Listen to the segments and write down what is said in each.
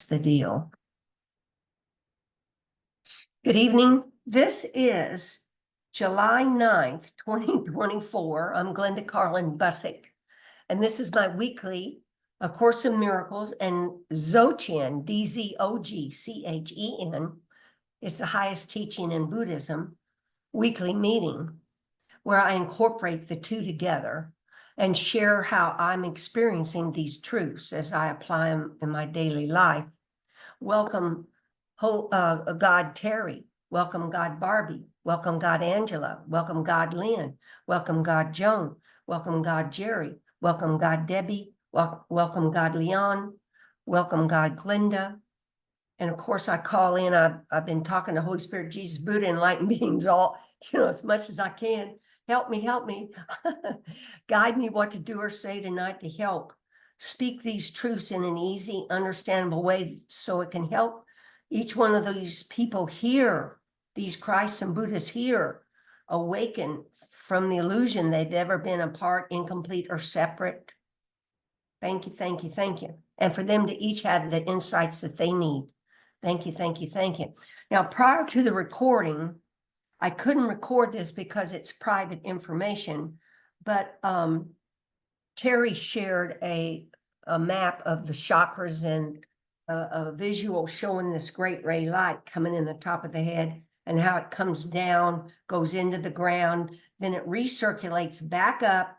the deal. Good evening. This is July 9th, 2024. I'm Glenda Carlin Bussick, and this is my weekly A Course in Miracles and Dzogchen, D-Z-O-G-C-H-E-N. It's the highest teaching in Buddhism weekly meeting where I incorporate the two together and share how I'm experiencing these truths as I apply them in my daily life. Welcome, God Terry. Welcome, God Barbie. Welcome, God Angela. Welcome, God Lynn. Welcome, God Joan. Welcome, God Jerry. Welcome, God Debbie. Welcome, God Leon. Welcome, God Glenda. And of course, I call in. I've been talking to Holy Spirit, Jesus, Buddha, enlightened beings, all as much as I can. Help me, guide me what to do or say tonight to help speak these truths in an easy, understandable way so it can help each one of these people here, these Christs and Buddhas here, awaken from the illusion they've ever been apart, incomplete, or separate. Thank you, thank you, thank you. And for them to each have the insights that they need. Thank you, thank you, thank you. Now, prior to the recording, I couldn't record this because it's private information, but Terry shared a map of the chakras and a visual showing this great ray light coming in the top of the head and how it comes down, goes into the ground, then it recirculates back up,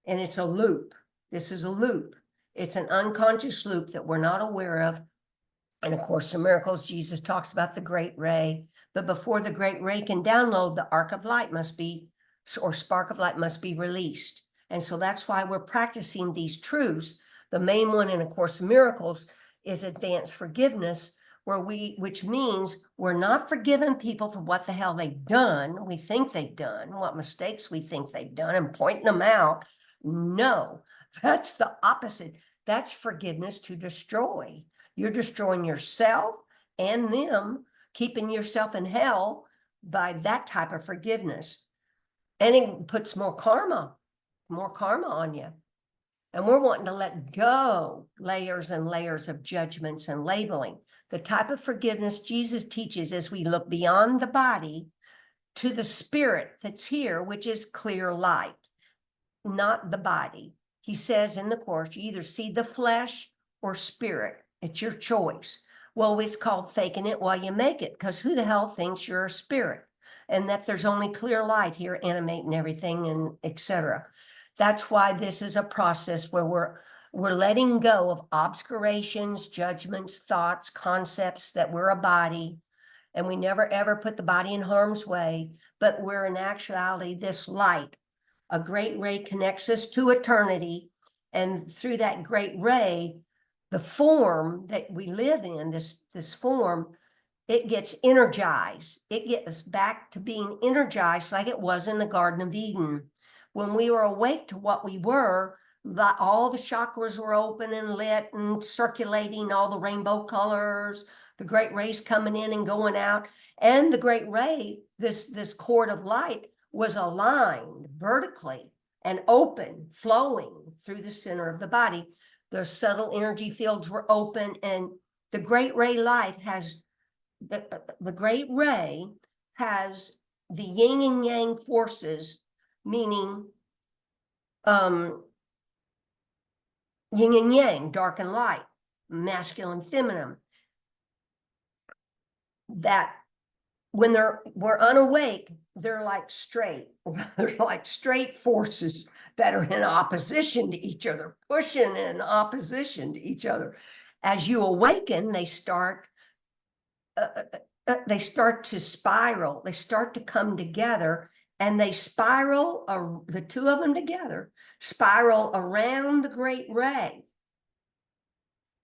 and it's a loop. This is a loop. It's an unconscious loop that we're not aware of. And of course, in Miracles, Jesus talks about the great ray. But before the great ray can download, the arc of light must be, or spark of light must be released. And so that's why we're practicing these truths. The main one in A Course in Miracles is advanced forgiveness, which means we're not forgiving people for what the hell they've done. We think they've done, what mistakes we think they've done, and pointing them out. No, that's the opposite. That's forgiveness to destroy. You're destroying yourself and them, keeping yourself in hell by that type of forgiveness. And it puts more karma on you. And we're wanting to let go layers and layers of judgments and labeling. The type of forgiveness Jesus teaches as we look beyond the body to the spirit that's here, which is clear light, not the body. He says in the Course, you either see the flesh or spirit. It's your choice. Well, it's called faking it while you make it, because who the hell thinks you're a spirit and that there's only clear light here animating everything and etc. That's why this is a process where we're letting go of obscurations, judgments, thoughts, concepts that we're a body, and we never ever put the body in harm's way, but we're in actuality this light. A great ray connects us to eternity, and through that great ray, the form that we live in, this form, it gets energized. It gets back to being energized like it was in the Garden of Eden. When we were awake to what we were, all the chakras were open and lit and circulating all the rainbow colors, the great rays coming in and going out. And the great ray, this cord of light, was aligned vertically and open, flowing through the center of the body. The subtle energy fields were open, and the great ray light has, the great ray has the yin and yang forces, meaning yin and yang, dark and light, masculine, feminine, that when we're unawake, they're like straight. They're like straight forces that are in opposition to each other, pushing in opposition to each other. As you awaken, they start to spiral. They start to come together, and they spiral, the two of them together, spiral around the great ray.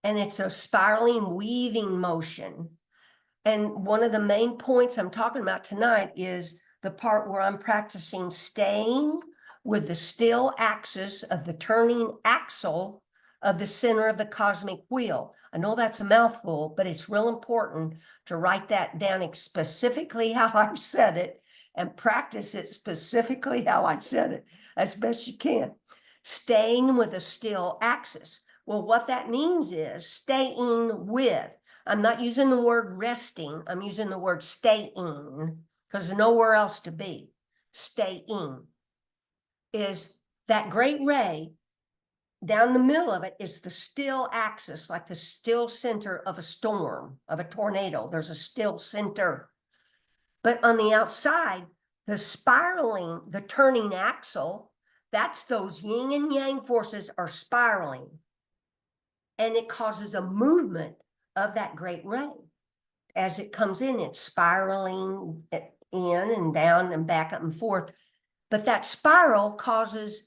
And it's a spiraling, weaving motion. And one of the main points I'm talking about tonight is the part where I'm practicing staying with the still axis of the turning axle of the center of the cosmic wheel. I know that's a mouthful, but it's real important to write that down specifically how I said it and practice it specifically how I said it as best you can. Staying with a still axis. Well, what that means is staying with. I'm not using the word resting. I'm using the word staying, because there's nowhere else to be. Staying is that great ray. Down the middle of it is the still axis, like the still center of a storm, of a tornado. There's a still center. But on the outside, the spiraling, the turning axle, that's those yin and yang forces are spiraling. And it causes a movement of that great ray. As it comes in, it's spiraling in and down and back up and forth. But that spiral causes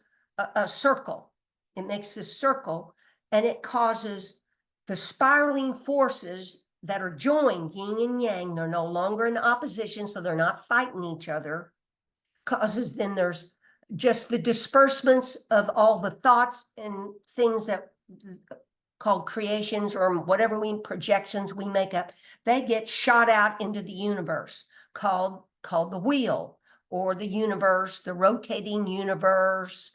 a circle. It makes this circle, and it causes the spiraling forces that are joined, yin and yang. They're no longer in opposition, so they're not fighting each other. Causes then there's just the disbursements of all the thoughts and things that called creations or whatever projections we make up. They get shot out into the universe, called the wheel, or the universe, the rotating universe,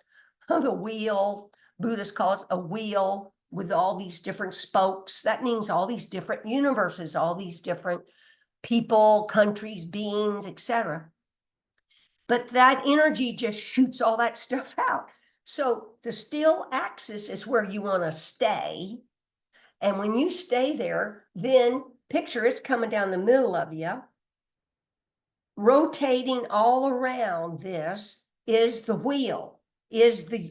the wheel. Buddhists call it a wheel with all these different spokes. That means all these different universes, all these different people, countries, beings, etc. But that energy just shoots all that stuff out. So the still axis is where you want to stay. And when you stay there, then picture it's coming down the middle of you. Rotating all around this is the wheel,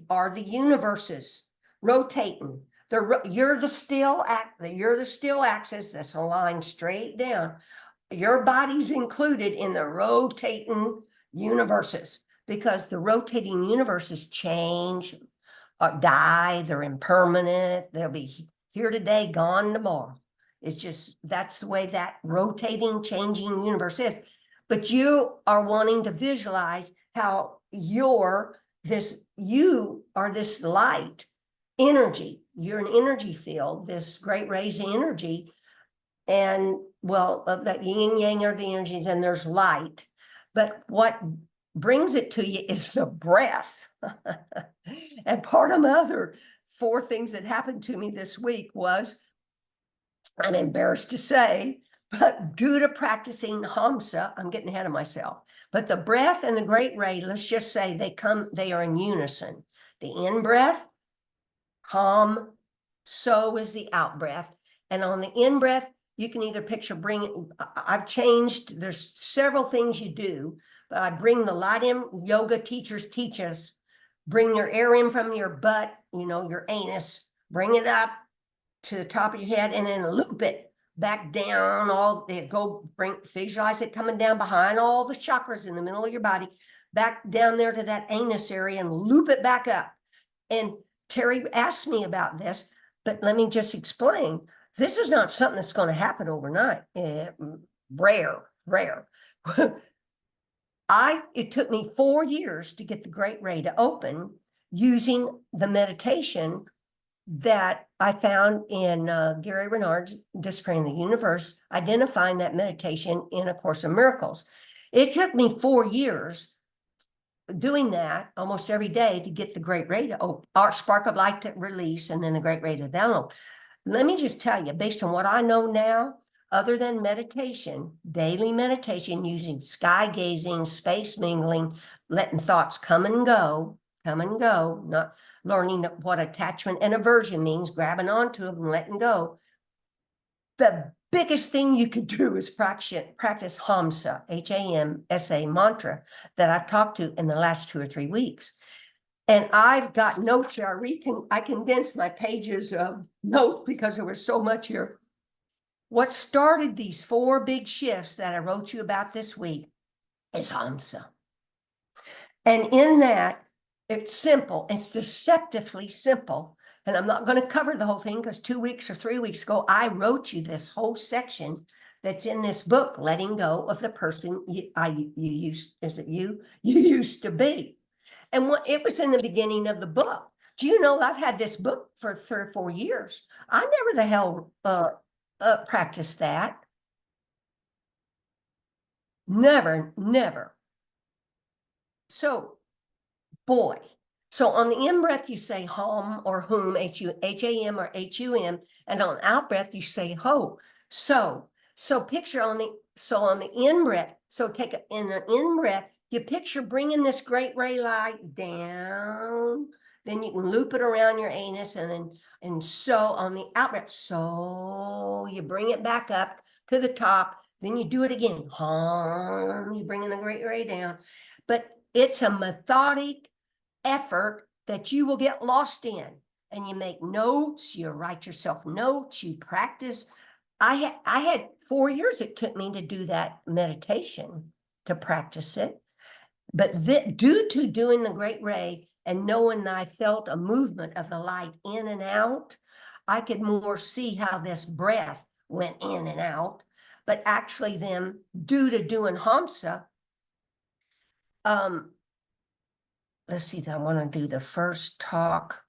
are the universes rotating. You're the still axis that's aligned straight down. Your body's included in the rotating universes, because the rotating universes change or die. They're impermanent. They'll be here today, gone tomorrow. It's just, that's the way that rotating, changing universe is. But you are wanting to visualize how you are this light energy. You're an energy field, this great rays of energy. And well, of that yin and yang are the energies, and there's light. But what brings it to you is the breath. And part of my other 4 things that happened to me this week was, I'm embarrassed to say, but due to practicing Hamsa, I'm getting ahead of myself. But the breath and the great ray, let's just say they are in unison. The in breath, Ham, so is the out breath. And on the in breath, you can either picture I've changed, there's several things you do, but I bring the light in. Yoga teachers teach us, bring your air in from your butt, your anus, bring it up to the top of your head, and then loop it back down. Visualize it coming down behind all the chakras in the middle of your body, back down there to that anus area, and loop it back up. And Terry asked me about this, but let me just explain. This is not something that's going to happen overnight. Rare. It took me 4 years to get the great ray to open using the meditation that I found in Gary Renard's Disappearing the Universe, identifying that meditation in A Course in Miracles. It took me 4 years doing that almost every day to get the great ray to open, our spark of light to release, and then the great ray to download. Let me just tell you, based on what I know now, other than meditation, daily meditation, using sky gazing, space mingling, letting thoughts come and go, not learning what attachment and aversion means, grabbing onto them and letting go. The biggest thing you could do is practice Hamsa, H-A-M-S-A mantra that I've talked to in the last 2 or 3 weeks. And I've got notes here. I condensed my pages of notes because there was so much here. What started these 4 big shifts that I wrote you about this week is Hamsa. And in that, it's simple. It's deceptively simple. And I'm not going to cover the whole thing because 2 weeks or 3 weeks ago, I wrote you this whole section that's in this book, Letting Go of the Person you used to be. And it was in the beginning of the book. Do you know I've had this book for 3 or 4 years? I never the hell practiced that. Never. So, boy. So on the in breath, you say hum or whom, H-A-M or H-U-M, and on out breath, you say ho. So picture on the in breath, so in an in breath, you picture bringing this great ray light down, then you can loop it around your anus, and so on the out breath, so you bring it back up to the top, then you do it again, you bring in the great ray down. But it's a methodic effort that you will get lost in, and you make notes, you write yourself notes, you practice. I had 4 years it took me to do that meditation, to practice it. But due to doing the great ray and knowing that I felt a movement of the light in and out, I could more see how this breath went in and out. But actually then, due to doing Hamsa, let's see, I want to do the first talk.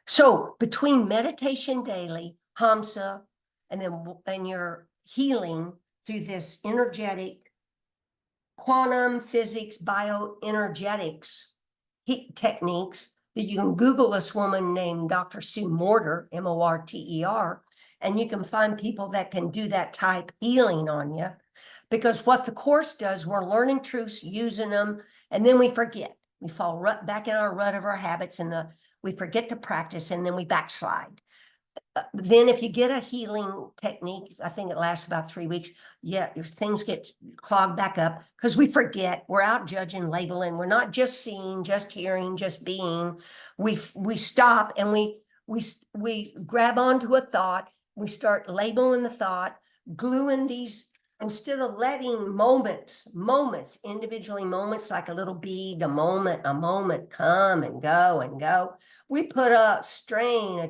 So between meditation daily, Hamsa, and your healing through this energetic quantum physics, bioenergetics techniques, that you can Google this woman named Dr. Sue Morter, Morter, and you can find people that can do that type healing on you. Because what the Course does, we're learning truths, using them, and then we forget. We fall back in our rut of our habits, and we forget to practice, and then we backslide. Then if you get a healing technique, I think it lasts about 3 weeks, yeah, your things get clogged back up because we forget. We're out judging, labeling. We're not just seeing, just hearing, just being. We stop, and we grab onto a thought. We start labeling the thought, gluing these, instead of letting moments, individually moments, like a little bead, a moment come and go. We put a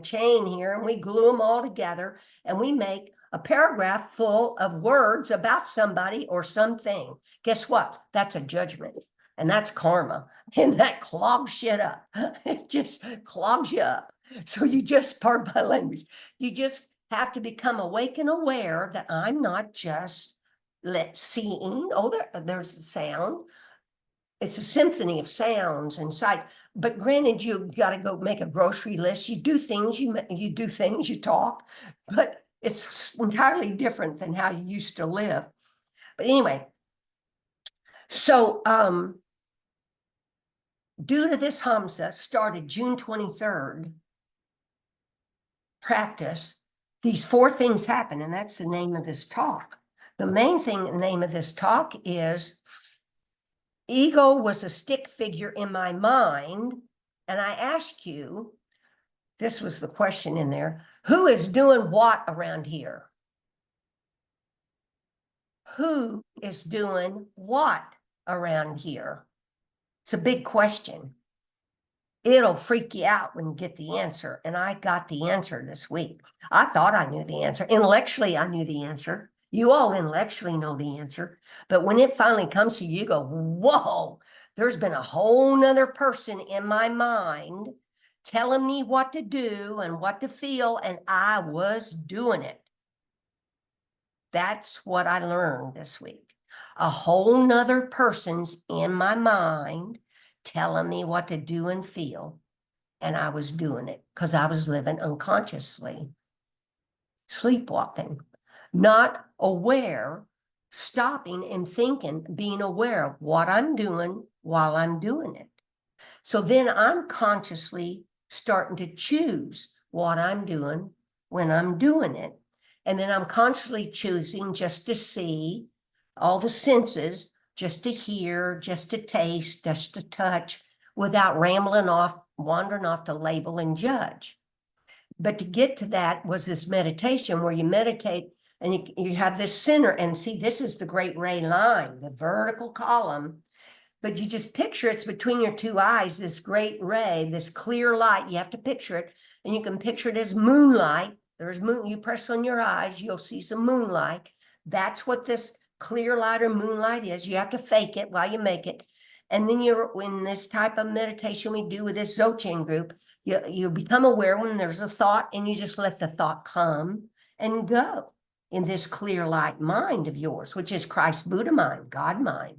chain here, and we glue them all together, and we make a paragraph full of words about somebody or something. Guess what? That's a judgment, and that's karma, and that clogs shit up. It just clogs you up. So you just, pardon my language, you just have to become awake and aware that I'm not just seeing. Oh, there's the sound. It's a symphony of sounds and sights. But granted, you got to go make a grocery list. You do things, you talk, but it's entirely different than how you used to live. But anyway, so due to this Hamsa, started June 23rd, practice, these 4 things happen, and that's the name of this talk. The main thing, the name of this talk is ego was a stick figure in my mind. And I ask you, this was the question in there, who is doing what around here? Who is doing what around here? It's a big question. It'll freak you out when you get the answer. And I got the answer this week. I thought I knew the answer. Intellectually, I knew the answer. You all intellectually know the answer. But when it finally comes to you, you go, whoa, there's been a whole nother person in my mind telling me what to do and what to feel, and I was doing it. That's what I learned this week. A whole nother person's in my mind telling me what to do and feel, and I was doing it because I was living unconsciously, sleepwalking, not aware, stopping and thinking, being aware of what I'm doing while I'm doing it. So then I'm consciously starting to choose what I'm doing when I'm doing it. And then I'm consciously choosing just to see all the senses, just to hear, just to taste, just to touch, without rambling off, wandering off to label and judge. But to get to that was this meditation where you meditate and you have this center, and see, this is the great ray line, the vertical column. But you just picture it's between your 2 eyes, this great ray, this clear light. You have to picture it, and you can picture it as moonlight. There's moon. You press on your eyes, you'll see some moonlight. That's what this clear light or moonlight is. You have to fake it while you make it. And then in this type of meditation we do with this Dzogchen group, you become aware when there's a thought, and you just let the thought come and go in this clear light mind of yours, which is Christ Buddha mind, God mind.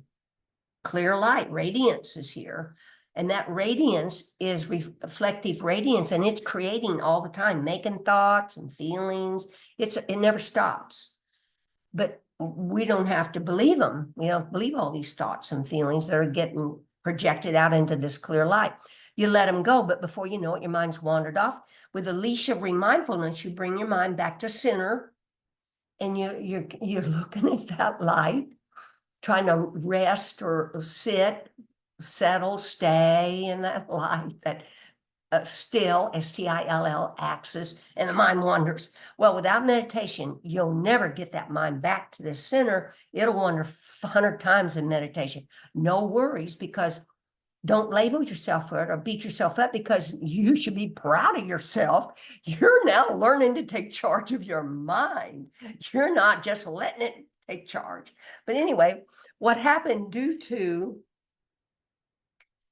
Clear light, radiance is here. And that radiance is reflective radiance, and it's creating all the time, making thoughts and feelings. It never stops. But we don't have to believe them. We don't believe all these thoughts and feelings that are getting projected out into this clear light. You let them go, but before you know it, your mind's wandered off. With a leash of remindfulness, you bring your mind back to center, and you're looking at that light, trying to rest or sit, settle, stay in that light, that still, S-T-I-L-L, axis, and the mind wanders. Well, without meditation, you'll never get that mind back to the center. It'll wander 100 times in meditation. No worries, because don't label yourself for it or beat yourself up, because you should be proud of yourself. You're now learning to take charge of your mind. You're not just letting it take charge. But anyway, what happened due to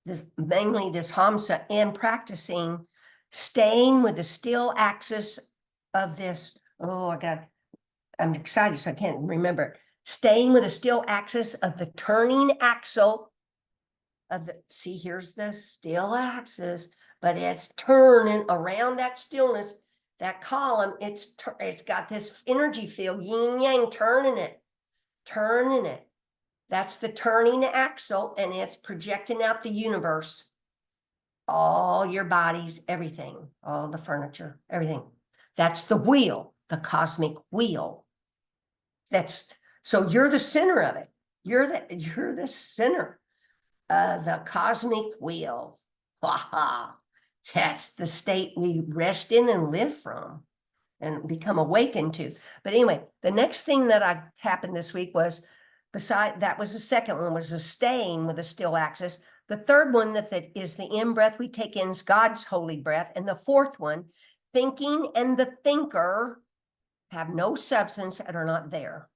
this, mainly this Hamsa, and practicing staying with the still axis of this, oh, I'm excited, so I can't remember. Staying with the still axis of the turning axle of the, see, here's the still axis, but it's turning around that stillness, that column, it's got this energy field, yin yang, turning it. That's the turning axle, and it's projecting out the universe, all your bodies, everything, all the furniture, everything. That's the wheel, the cosmic wheel. So you're the center of it. You're the center of the cosmic wheel. That's the state we rest in and live from and become awakened to. But anyway, the next thing that happened this week was, that was the second one, was the staying with the still axis. The third one that is the in-breath we take in is God's holy breath. And the fourth one, thinking and the thinker have no substance and are not there.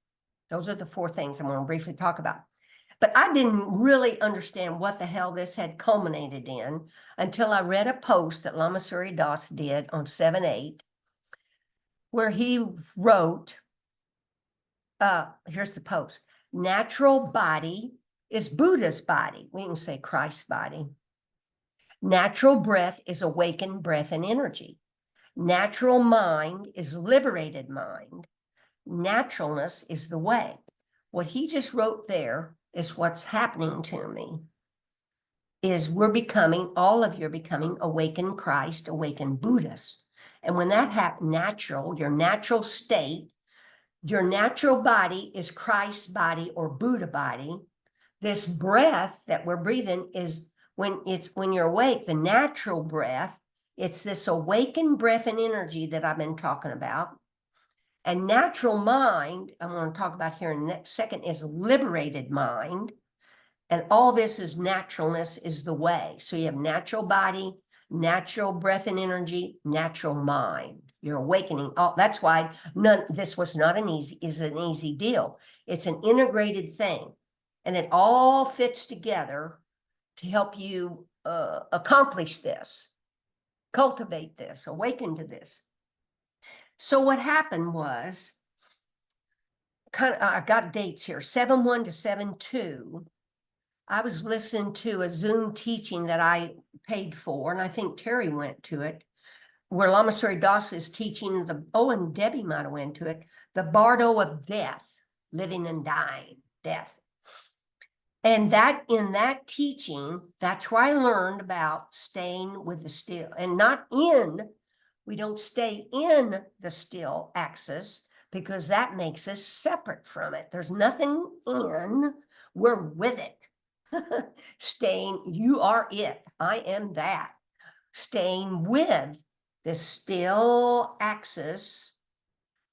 Those are the four things I'm going to briefly talk about. But I didn't really understand what the hell this had culminated in until I read a post that Lama Surya Das did on 7/8, where he wrote, here's the post: natural body is Buddha's body. We can say Christ's body. Natural breath is awakened breath and energy. Natural mind is liberated mind. Naturalness is the way. What he just wrote there is what's happening to me. Is all of you are becoming awakened Christ, awakened Buddhists. And when that happens, your natural state, your natural body is Christ's body or Buddha body. This breath that we're breathing is when you're awake, the natural breath, it's this awakened breath and energy that I've been talking about. And natural mind, I'm going to talk about here in the next second, is liberated mind. And all this is naturalness is the way. So you have natural body, natural breath and energy, natural mind. You're awakening. That's why this was not an easy deal. It's an integrated thing. And it all fits together to help you accomplish this, cultivate this, awaken to this. So what happened was, I got dates here, 7/1 to 7/2. I was listening to a Zoom teaching that I paid for, and I think Terry went to it, where Lama Surya Das is teaching and Debbie might have went to it, the bardo of death, living and dying, death. And in that teaching, that's where I learned about staying with the still, and we don't stay in the still axis, because that makes us separate from it. There's nothing in, we're with it. Staying, you are it, I am that. Staying with the still axis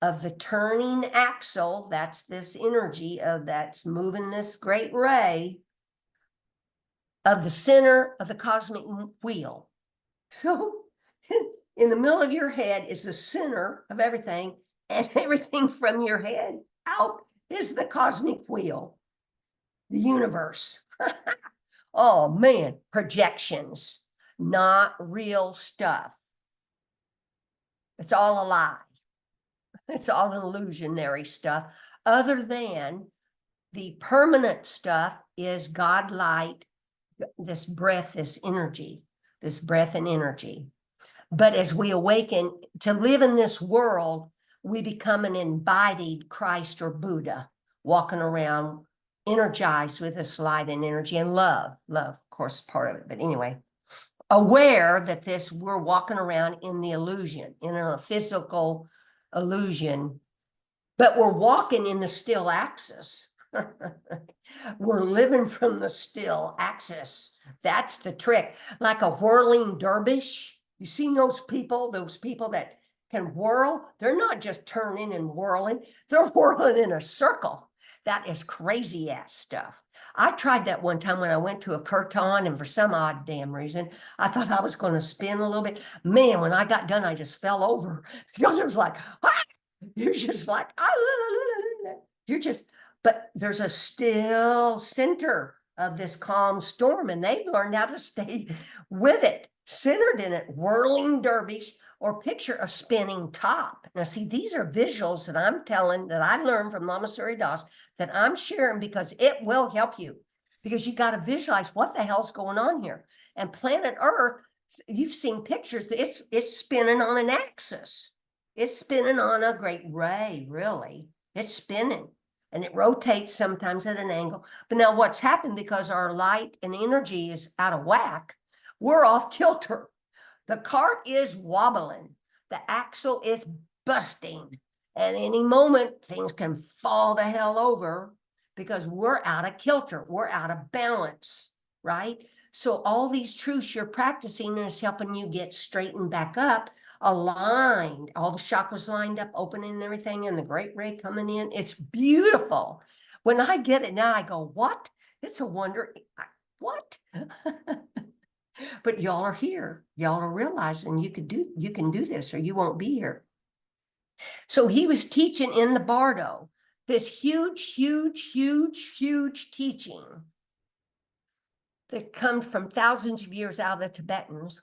of the turning axle, that's this energy that's moving this great ray of the center of the cosmic wheel. So in the middle of your head is the center of everything, and everything from your head out is the cosmic wheel, the universe. Oh man, projections, not real stuff. It's all a lie. It's all illusionary stuff. Other than the permanent stuff is God light, this breath, this energy, this breath and energy. But as we awaken to live in this world, we become an embodied Christ or Buddha, walking around energized with this light and energy and love. Love, of course, part of it. But anyway, aware that we're walking around in the illusion, in a physical illusion, but we're walking in the still axis. We're living from the still axis. That's the trick. Like a whirling dervish. You seen those people that can whirl? They're not just turning and whirling, they're whirling in a circle. That is crazy ass stuff. I tried that one time when I went to a kirtan, and for some odd damn reason, I thought I was going to spin a little bit. Man, when I got done, I just fell over because it was like, ah! You're just like, ah, you're just, but there's a still center of this calm storm, and they've learned how to stay with it, centered in it, whirling dervish, or picture a spinning top. Now, see, these are visuals that I'm telling, that I learned from Lama Surya that I'm sharing because it will help you. Because you got to visualize what the hell's going on here. And planet Earth, you've seen pictures, it's spinning on an axis. It's spinning on a great ray, really. It's spinning. And it rotates sometimes at an angle. But now what's happened, because our light and energy is out of whack, we're off kilter. The cart is wobbling. The axle is busting. And any moment, things can fall the hell over because we're out of kilter. We're out of balance, right? So all these truths you're practicing is helping you get straightened back up, aligned, all the chakras lined up, opening and everything, and the great ray coming in. It's beautiful. When I get it now, I go, what? It's a wonder. What? But y'all are here. Y'all are realizing you can do this, or you won't be here. So he was teaching in the bardo, this huge, huge, huge, huge teaching that comes from thousands of years out of the Tibetans.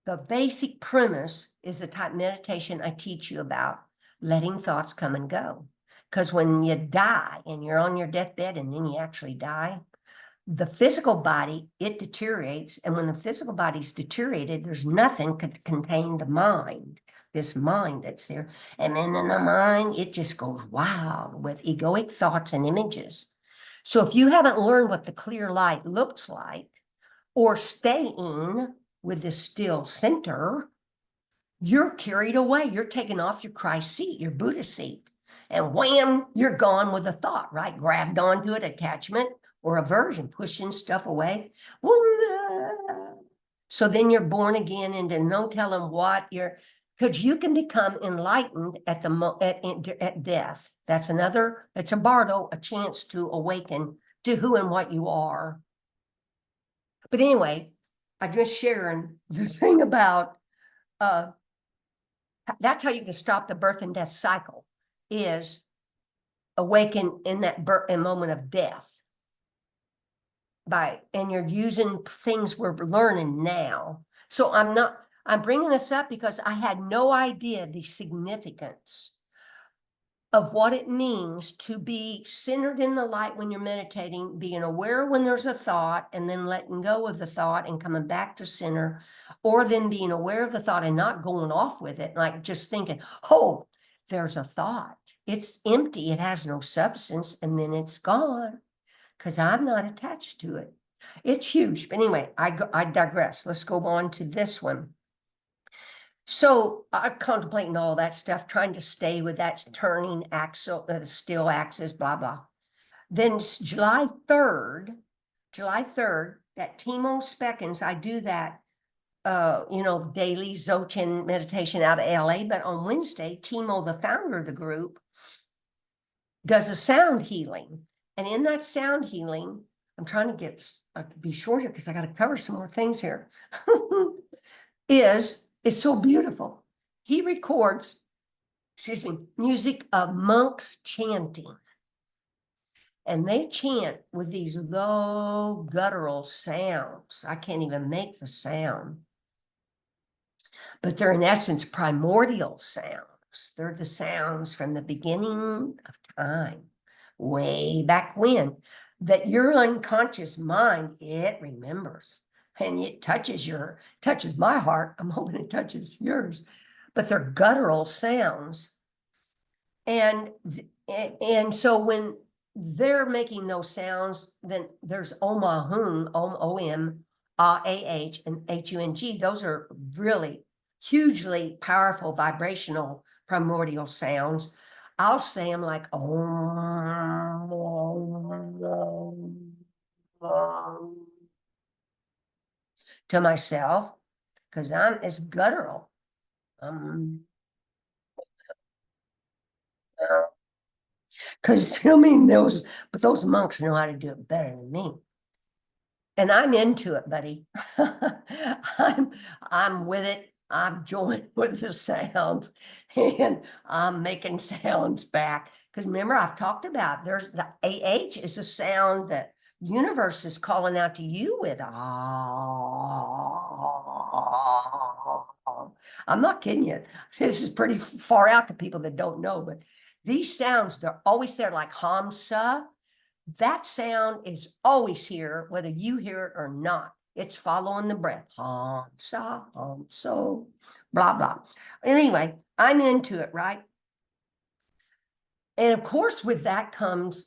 The basic premise is the type of meditation I teach you about, letting thoughts come and go. Because when you die and you're on your deathbed and then you actually die, the physical body, it deteriorates. And when the physical body's deteriorated, there's nothing could contain the mind, this mind that's there. And then in the mind, it just goes wild with egoic thoughts and images. So if you haven't learned what the clear light looks like, or staying with the still center, you're carried away. You're taken off your Christ seat, your Buddha seat. And wham, you're gone with a thought, right? Grabbed onto it, attachment or aversion, pushing stuff away. So then you're born again into no telling what you're, because you can become enlightened at death. That's it's a bardo, a chance to awaken to who and what you are. But anyway, I'm just sharing the thing about, that's how you can stop the birth and death cycle, is awaken in that moment of death. And you're using things we're learning now. So I'm bringing this up because I had no idea the significance of what it means to be centered in the light when you're meditating, being aware when there's a thought and then letting go of the thought and coming back to center, or then being aware of the thought and not going off with it, like just thinking, oh, there's a thought. It's empty. It has no substance. And then it's gone because I'm not attached to it. It's huge. But anyway, I digress. Let's go on to this one. So I'm contemplating all that stuff, trying to stay with that turning axle, the still axis, blah, blah. Then July 3rd, that Timo Speckens, I do that, daily Dzogchen meditation out of LA. But on Wednesday, Timo, the founder of the group, does a sound healing. And in that sound healing, I'm trying to be short here because I got to cover some more things here, it's so beautiful. He records, music of monks chanting. And they chant with these low guttural sounds. I can't even make the sound. But they're in essence primordial sounds. They're the sounds from the beginning of time, way back when, that your unconscious mind, it remembers. And it touches my heart. I'm hoping it touches yours. But they're guttural sounds. And so when they're making those sounds, then there's omahung, om, ah, and hung. Those are really hugely powerful vibrational primordial sounds. I'll say them like om, to myself, because it's guttural. Because I mean, those monks know how to do it better than me. And I'm into it, buddy. I'm with it. I'm joined with the sounds, and I'm making sounds back. Because remember, I've talked about there's the AH is a sound that universe is calling out to you with. Ah. I'm not kidding you. This is pretty far out to people that don't know, but these sounds, they're always there, like Hamsa. That sound is always here, whether you hear it or not. It's following the breath. Hamsa, so, blah, blah. Anyway, I'm into it, right? And of course, with that comes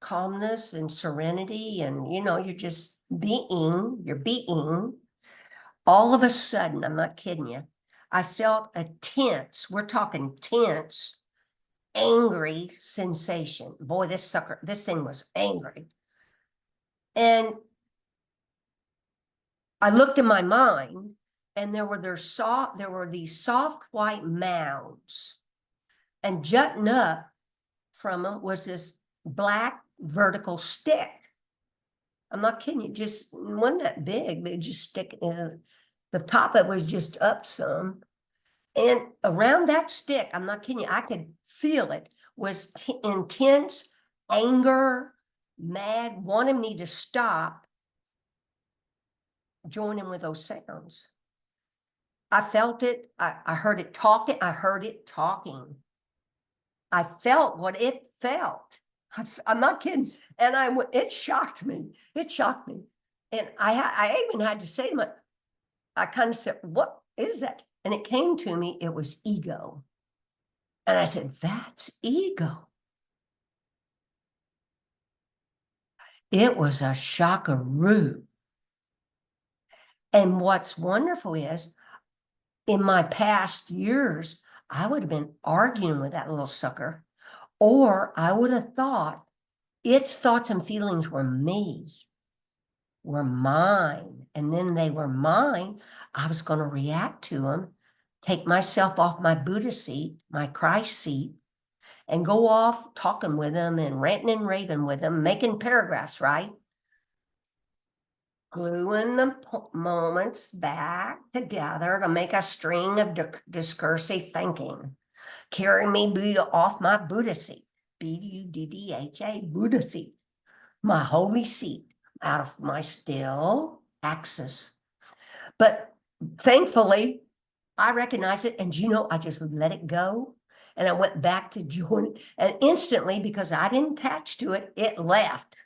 calmness and serenity, and you're just you're being. All of a sudden, I'm not kidding you, I felt a tense, we're talking tense, angry sensation. Boy, this thing was angry. And I looked in my mind, and there were these soft white mounds, and jutting up from them was this black vertical stick. I'm not kidding you, just wasn't that big. They just stick in the top of it was just up some. And around that stick, I'm not kidding you, I could feel it, was intense anger, mad, wanted me to stop joining with those sounds. I felt it. I heard it talking. I heard it talking. I felt what it felt. I'm not kidding. And it shocked me. It shocked me. And I even had to say, I kind of said, what is that? And it came to me, it was ego. And I said, that's ego. It was a shockaroo. And what's wonderful is, in my past years, I would have been arguing with that little sucker, or I would have thought its thoughts and feelings were mine. And then they were mine. I was going to react to them, take myself off my Buddha seat, my Christ seat, and go off talking with them and ranting and raving with them, making paragraphs, right? Gluing the moments back together to make a string of discursive thinking. Carry me off my Buddha seat, Buddha, Buddha seat, my holy seat, out of my still axis. But thankfully, I recognize it, and I just let it go. And I went back to join it, and instantly, because I didn't attach to it, it left.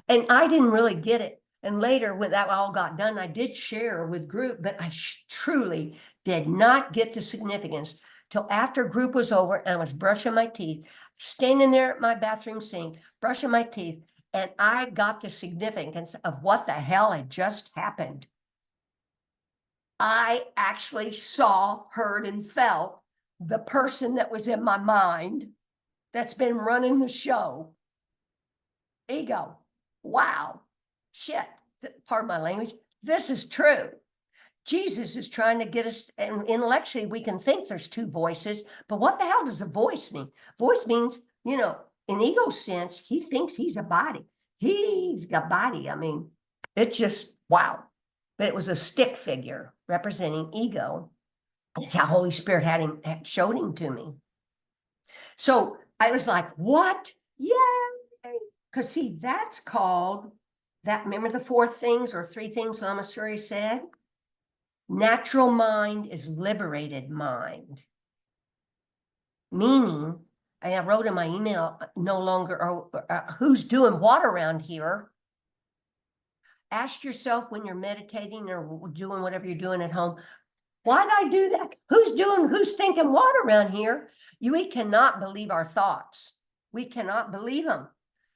And I didn't really get it. And later, when that all got done, I did share with group, but I truly did not get the significance till after group was over, and I was brushing my teeth, standing there at my bathroom sink, brushing my teeth, and I got the significance of what the hell had just happened. I actually saw, heard, and felt the person that was in my mind that's been running the show. Ego. Wow. Shit. Pardon my language. This is true. Jesus is trying to get us, and intellectually we can think there's two voices, but what the hell does a voice mean? Voice means, in ego sense, he thinks he's a body. He's got body. I mean, it's just, wow. But it was a stick figure representing ego. It's how Holy Spirit had showed him to me. So I was like, what? Yay! Because see, that's called that. Remember the 4 things or 3 things Lama Surya said? Natural mind is liberated mind. Meaning I wrote in my email, no longer, who's doing what around here? Ask yourself when you're meditating or doing whatever you're doing at home, why'd I do that? Who's thinking what around here? We cannot believe our thoughts. We cannot believe them.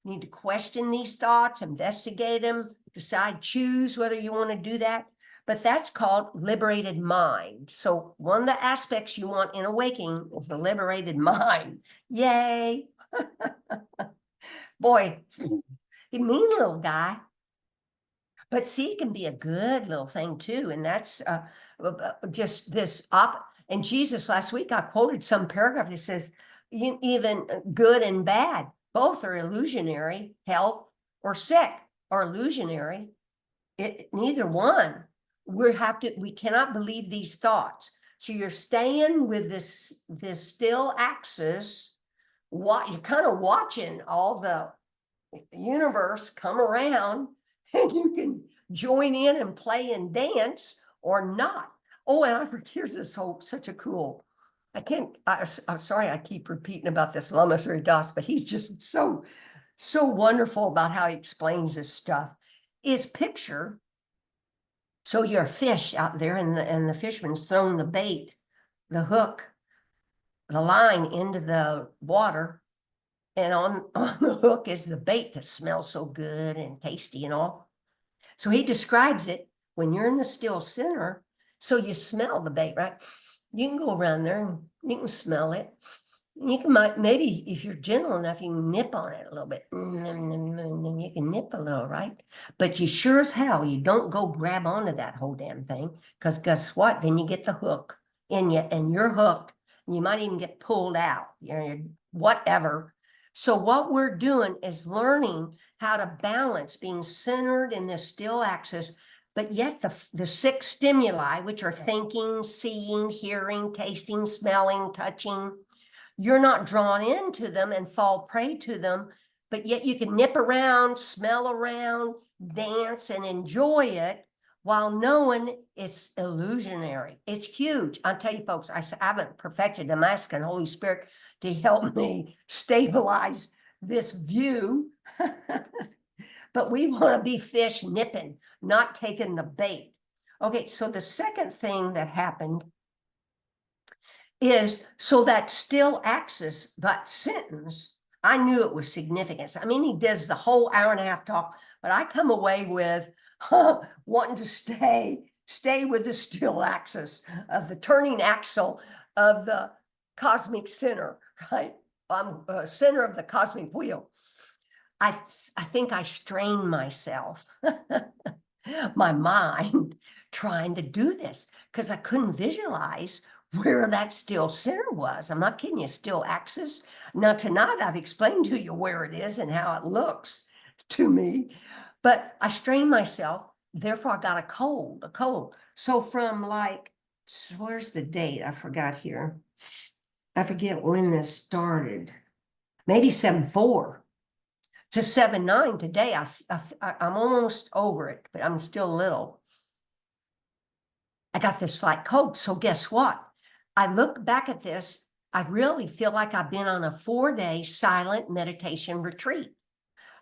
You need to question these thoughts, investigate them, decide, choose whether you want to do that. But that's called liberated mind. So one of the aspects you want in awakening is the liberated mind. Yay. Boy, you mean little guy. But see, it can be a good little thing too. And that's just this and Jesus, last week, I quoted some paragraph that says, even good and bad, both are illusionary. Health or sick are illusionary. Neither one. We cannot believe these thoughts. So you're staying with this still axis. You're kind of watching all the universe come around, and you can join in and play and dance or not. Oh, and here's this such a cool, I'm sorry I keep repeating about this Lama Surya, but he's just so wonderful about how he explains this stuff. Is picture, so you're a fish out there, and the fisherman's throwing the bait, the hook, the line into the water, and on the hook is the bait that smells so good and tasty and all. So he describes it when you're in the still center. So you smell the bait, right? You can go around there and you can smell it. You can maybe if you're gentle enough, you can nip on it a little bit. And you can nip a little, right? But you sure as hell, you don't go grab onto that whole damn thing, because guess what? Then you get the hook in you and you're hooked. And you might even get pulled out, whatever. So what we're doing is learning how to balance being centered in this still axis, but yet the six stimuli, which are thinking, seeing, hearing, tasting, smelling, touching, you're not drawn into them and fall prey to them, but yet you can nip around, smell around, dance, and enjoy it while knowing it's illusionary. It's huge. I'll tell you, folks, I haven't perfected. I'm asking Holy Spirit to help me stabilize this view. But we want to be fish nipping, not taking the bait. Okay, so the second thing that happened is, so that still axis, that sentence, I knew it was significant. I mean, he does the whole hour and a half talk, but I come away with wanting to stay with the still axis of the turning axle of the cosmic center, right? I'm center of the cosmic wheel. I think I strained myself, my mind, trying to do this, because I couldn't visualize where that still center was. I'm not kidding you, still axis. Now tonight I've explained to you where it is and how it looks to me, but I strained myself, therefore I got a cold. So from where's the date? I forgot here. I forget when this started. Maybe 7/4 to 7/9 today. I'm almost over it, but I'm still little. I got this slight cold. So guess what? I look back at this, I really feel like I've been on a 4-day silent meditation retreat.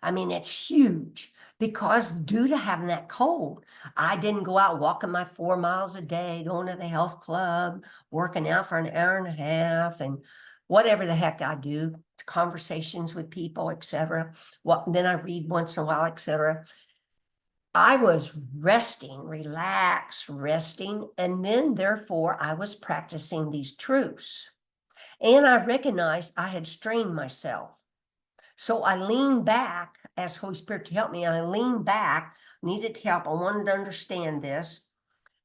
I mean, it's huge, because due to having that cold, I didn't go out walking my 4 miles a day, going to the health club, working out for an hour and a half, and whatever the heck I do, conversations with people, etc. Then I read once in a while, etc. I was resting, relaxed, resting, and then therefore I was practicing these truths. And I recognized I had strained myself. So I leaned back, asked Holy Spirit to help me, and I leaned back, needed help. I wanted to understand this.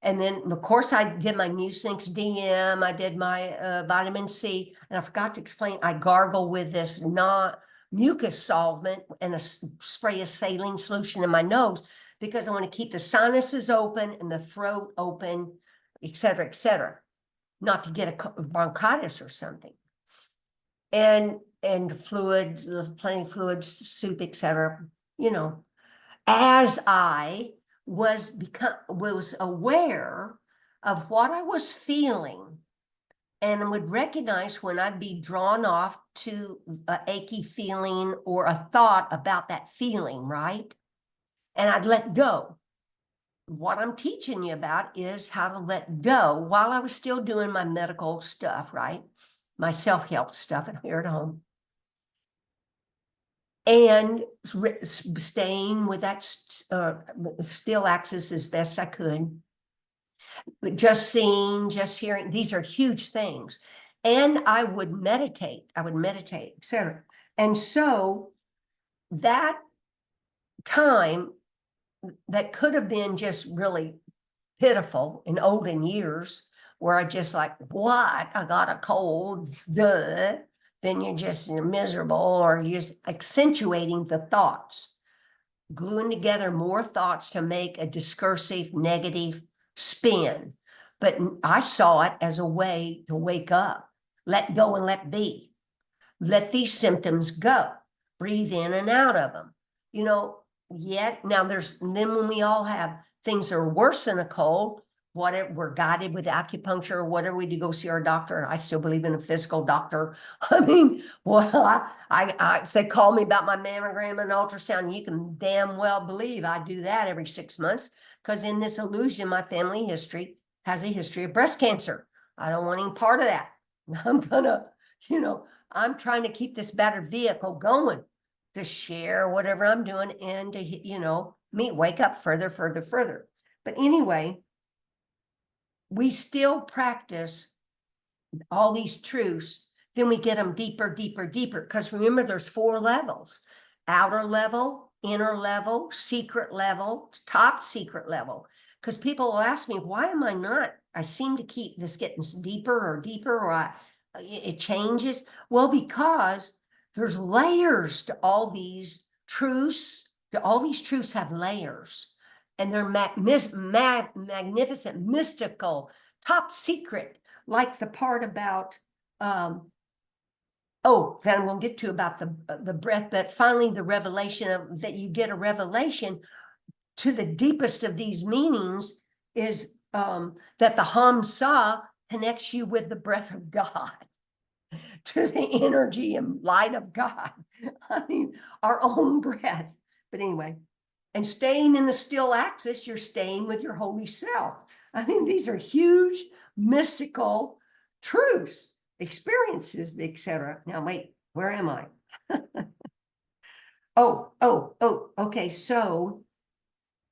And then, of course, I did my Mucinx DM, I did my vitamin C, and I forgot to explain, I gargle with this mucus solvent and spray a saline solution in my nose, because I want to keep the sinuses open and the throat open, etc., not to get a bronchitis or something. And fluids, plenty of fluids, soup, etc. As I was aware of what I was feeling, and would recognize when I'd be drawn off to an achy feeling or a thought about that feeling, right? And I'd let go. What I'm teaching you about is how to let go while I was still doing my medical stuff, right? My self-help stuff here at home. And staying with that still axis as best I could. Just seeing, just hearing, these are huge things. And I would meditate, etc. And so that time that could have been just really pitiful in olden years, where I just like, what? I got a cold, duh. Then you're miserable, or you're just accentuating the thoughts, gluing together more thoughts to make a discursive negative spin. But I saw it as a way to wake up, let go and let be, let these symptoms go, breathe in and out of them. Yet now then when we all have things that are worse than a cold, whatever, we're guided with acupuncture or whatever, we do go see our doctor. I still believe in a physical doctor. I mean, well, I say, call me about my mammogram and ultrasound. You can damn well believe I do that every 6 months, because in this illusion, my family history has a history of breast cancer. I don't want any part of that. I'm gonna, I'm trying to keep this better vehicle going to share whatever I'm doing and to, wake up further. But anyway, we still practice all these truths, then we get them deeper. Because remember, there's 4 levels: outer level, inner level, secret level, top secret level. Because people will ask me, why am I not? I seem to keep this getting deeper, or it changes. Well, because there's layers to all these truths. All these truths have layers, and they're magnificent, mystical, top secret. Like the part about, then we'll get to about the breath, but finally the revelation that you get a revelation to the deepest of these meanings is that the Hamsa connects you with the breath of God, to the energy and light of God. I mean, our own breath. But anyway, and staying in the still axis, you're staying with your holy self. I mean, these are huge, mystical truths, experiences, etc. Now, wait, where am I? Okay. So,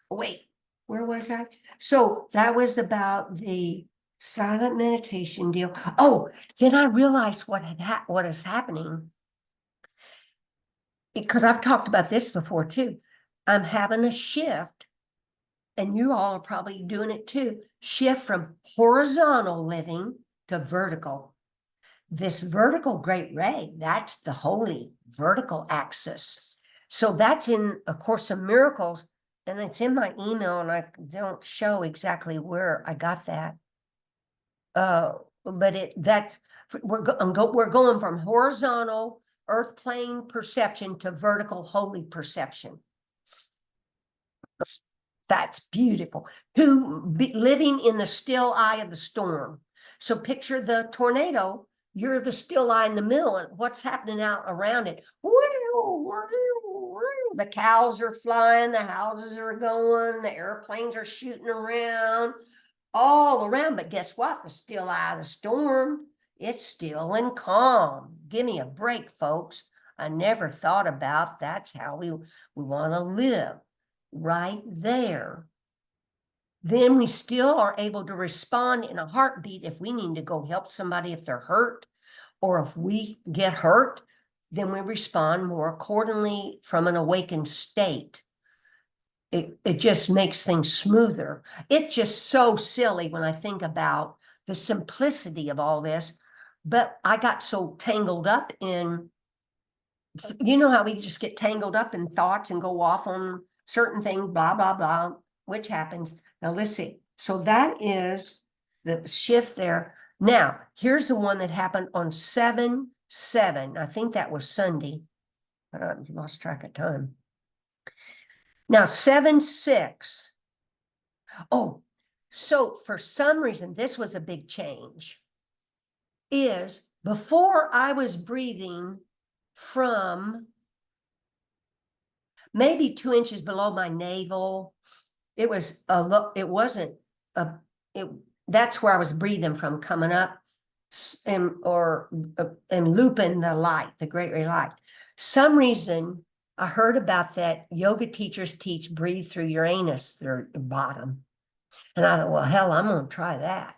wait, where was I? So that was about the silent meditation deal. Oh, then I realized what is happening, because I've talked about this before too. I'm having a shift, and you all are probably doing it too, shift from horizontal living to vertical. This vertical great ray, that's the holy vertical axis. So that's in A Course in Miracles, and it's in my email, and I don't show exactly where I got that. But we're going from horizontal earth plane perception to vertical holy perception. That's beautiful. To be living in the still eye of the storm. So picture the tornado, you're the still eye in the middle, and what's happening out around it? The cows are flying, the houses are going, the airplanes are shooting around, all around. But guess what? The still eye of the storm, it's still and calm. Give me a break, folks. I never thought about that's how we want to live. Right there. Then we still are able to respond in a heartbeat if we need to go help somebody if they're hurt, or if we get hurt, then we respond more accordingly from an awakened state. It just makes things smoother. It's just so silly when I think about the simplicity of all this, but I got so tangled up in, how we just get tangled up in thoughts and go off on certain things, blah, blah, blah, which happens. Now, let's see. So that is the shift there. Now, here's the one that happened on 7/7. I think that was Sunday, but I lost track of time. Now, 7/6. Oh, so for some reason, this was a big change. is before I was breathing from maybe 2 inches below my navel. It was it wasn't a, it, that's where I was breathing from, coming up and looping the light, the great ray light. Some reason I heard about that. Yoga teachers teach breathe through your anus, their bottom. And I thought, well, hell, I'm going to try that.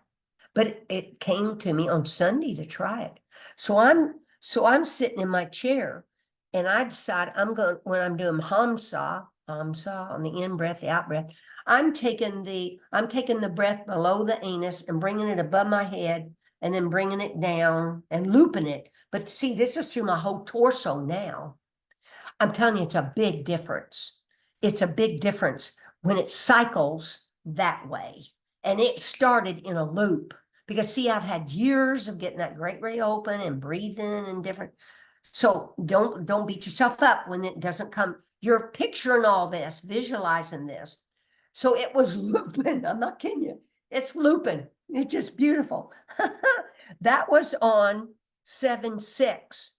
But it came to me on Sunday to try it. So I'm sitting in my chair, and I decide when I'm doing hamsa on the in breath, the out breath, I'm taking the breath below the anus and bringing it above my head and then bringing it down and looping it. But see, this is through my whole torso now. I'm telling you, it's a big difference. It's a big difference when it cycles that way. And it started in a loop because see, I've had years of getting that great ray open and breathing and different. So don't beat yourself up when it doesn't come. You're picturing all this, visualizing this. So it was looping. I'm not kidding you. It's looping. It's just beautiful. That was on 7/6.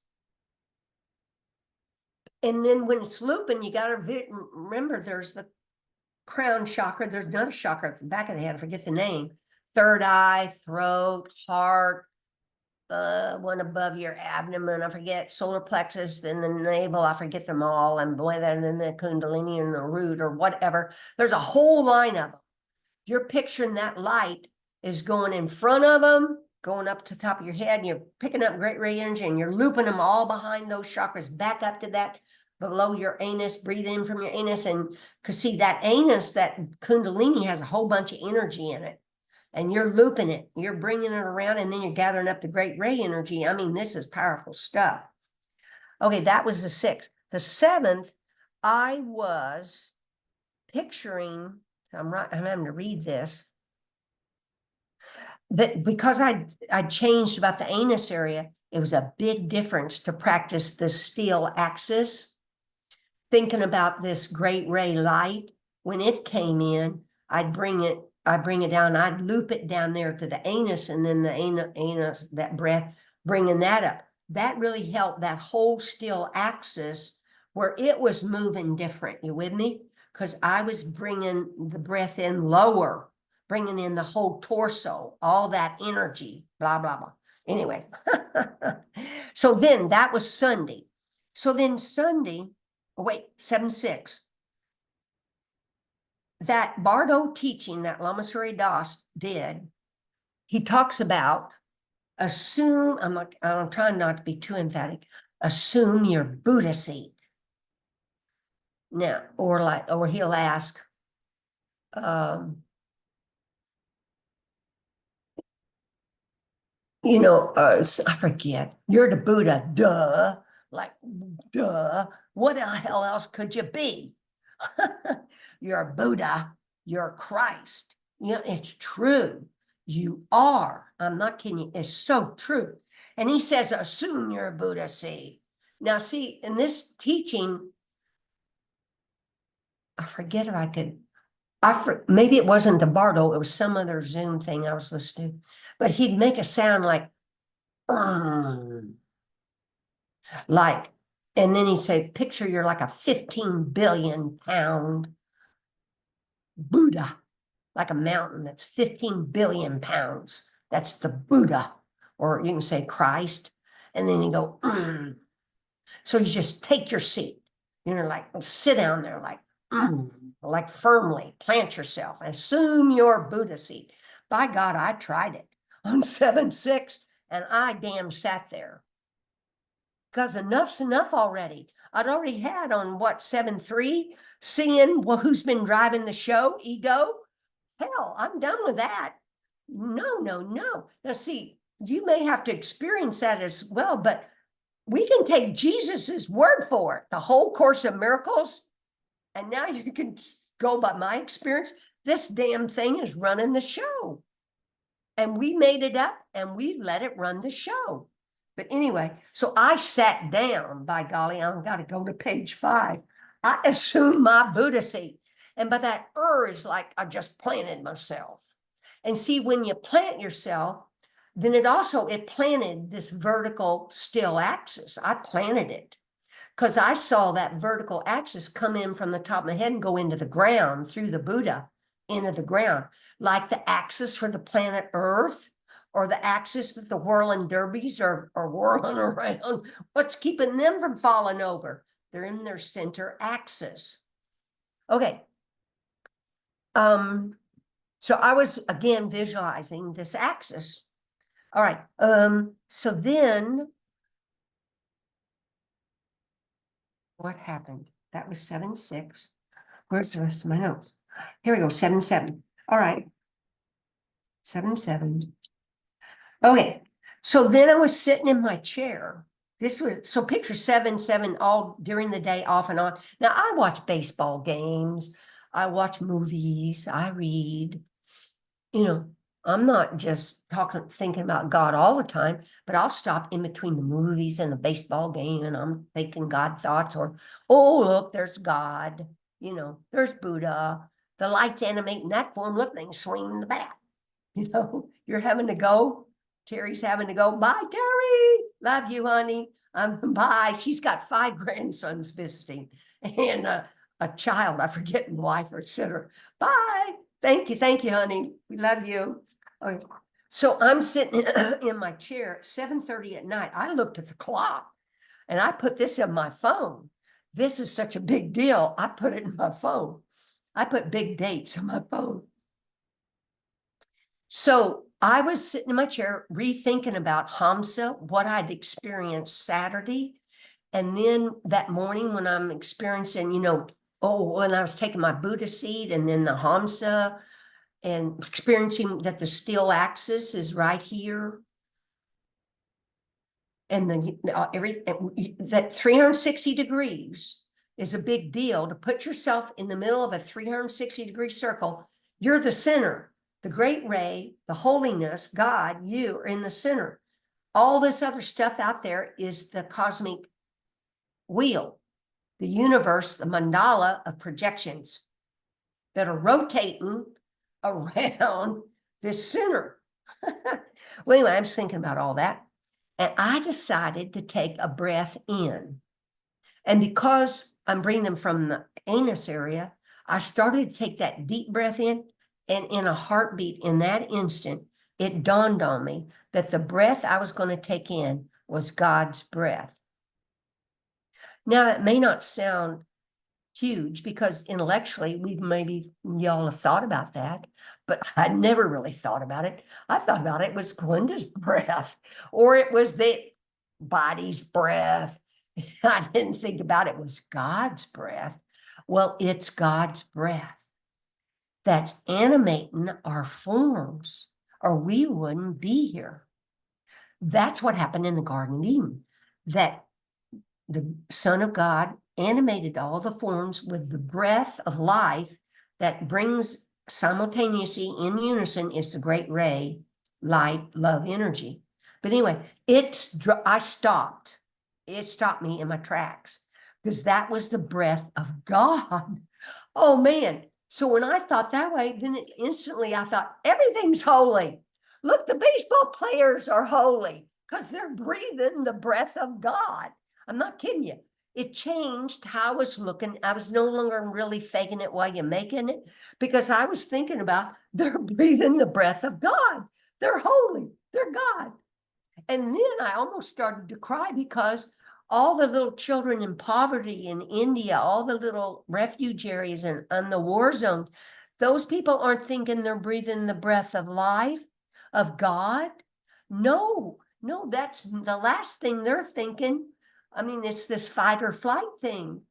And then when it's looping, you got to remember there's the crown chakra. There's another chakra at the back of the head. I forget the name. Third eye, throat, heart, one above your abdomen. I forget solar plexus, then the navel. I forget them all. And boy, then the kundalini and the root or whatever. There's a whole line of them. You're picturing that light is going in front of them, going up to the top of your head, and you're picking up great ray energy, and you're looping them all behind those chakras back up to that below your anus. Breathe in from your anus, and because see that anus, that kundalini has a whole bunch of energy in it, and you're looping it, you're bringing it around, and then you're gathering up the great ray energy. I mean, this is powerful stuff. Okay, that was the 6th. The 7th, I was picturing, I'm having to read this, that because I changed about the anus area, it was a big difference to practice the steel axis. Thinking about this great ray light, when it came in, I'd bring it down, I'd loop it down there to the anus, and then the anus, that breath, bringing that up. That really helped that whole steel axis where it was moving different. You with me? Because I was bringing the breath in lower, bringing in the whole torso, all that energy, blah, blah, blah. Anyway, so then that was Sunday. So then Sunday, oh wait, 7/6. That bardo teaching that Lama Surya Das did, he talks about assume, I'm trying not to be too emphatic, assume your Buddha seat. Now, or he'll ask, I forget, you're the Buddha, duh, like, duh, what the hell else could you be? You're a Buddha, you're Christ. It's true. You are. I'm not kidding you. It's so true. And he says, assume you're a Buddha seed. Now, see, in this teaching, I forget if I could, maybe it wasn't the bardo, it was some other Zoom thing I was listening to, but he'd make a sound like, and then he'd say, picture you're like a 15 billion pound Buddha, like a mountain that's 15 billion pounds. That's the Buddha, or you can say Christ. And then you go, So you just take your seat, like sit down there, like firmly plant yourself, assume your Buddha seat. By God, I tried it on 7/6 and I damn sat there. Because enough's enough already. I'd already had on 7/3, seeing who's been driving the show, ego. Hell, I'm done with that. No. Now, see, you may have to experience that as well, but we can take Jesus's word for it, the whole Course of Miracles. And now you can go by my experience. This damn thing is running the show. And we made it up and we let it run the show. But anyway, so I sat down, by golly, I've got to go to page 5. I assumed my Buddha seat. And by that is like I just planted myself. And see, when you plant yourself, then it planted this vertical still axis. I planted it because I saw that vertical axis come in from the top of my head and go into the ground through the Buddha, into the ground, like the axis for the planet Earth, or the axis that the whirling derbies are whirling around. What's keeping them from falling over? They're in their center axis. Okay. So I was again visualizing this axis. All right. So then what happened? That was 7-6. Where's the rest of my notes? Here we go, 7-7. All right. 7-7. Okay. So then I was sitting in my chair. So picture 7-7 all during the day, off and on. Now I watch baseball games, I watch movies, I read, I'm not just thinking about God all the time, but I'll stop in between the movies and the baseball game and I'm thinking God thoughts, or, oh, look, there's God, there's Buddha, the lights animating that form, look, they can swing in the bat. You're having to go. Terry's having to go. Bye, Terry. Love you, honey. Bye. She's got 5 grandsons visiting and a child, I forget, wife, or etc. Bye. Thank you, honey. We love you. Okay. So I'm sitting in my chair at 7:30 at night. I looked at the clock and I put this in my phone. This is such a big deal. I put it in my phone. I put big dates in my phone. So I was sitting in my chair rethinking about Hamsa, what I'd experienced Saturday. And then that morning when I'm experiencing, when I was taking my Buddha seat and then the Hamsa and experiencing that the still axis is right here. And then that 360 degrees is a big deal. To put yourself in the middle of a 360-degree circle, you're the center. The great ray, the holiness, God, you are in the center. All this other stuff out there is the cosmic wheel, the universe, the mandala of projections that are rotating around this center. Well, anyway, I was thinking about all that. And I decided to take a breath in. And because I'm breathing them from the anus area, I started to take that deep breath in. And in a heartbeat, in that instant, it dawned on me that the breath I was going to take in was God's breath. Now, that may not sound huge because intellectually, y'all have thought about that, but I never really thought about it. I thought about it was Glenda's breath, or it was the body's breath. I didn't think about it was God's breath. Well, it's God's breath that's animating our forms, or we wouldn't be here. That's what happened in the Garden of Eden, that the Son of God animated all the forms with the breath of life that brings simultaneously in unison is the great ray, light, love, energy. But anyway, I stopped. It stopped me in my tracks because that was the breath of God. Oh man. So when I thought that way, then instantly I thought, everything's holy. Look, the baseball players are holy because they're breathing the breath of God. I'm not kidding you. It changed how I was looking. I was no longer really faking it while you're making it, because I was thinking about they're breathing the breath of God. They're holy. They're God. And then I almost started to cry because all the little children in poverty in India, all the little refugees and the war zones, those people aren't thinking they're breathing the breath of life, of God. No, that's the last thing they're thinking. I mean, it's this fight or flight thing.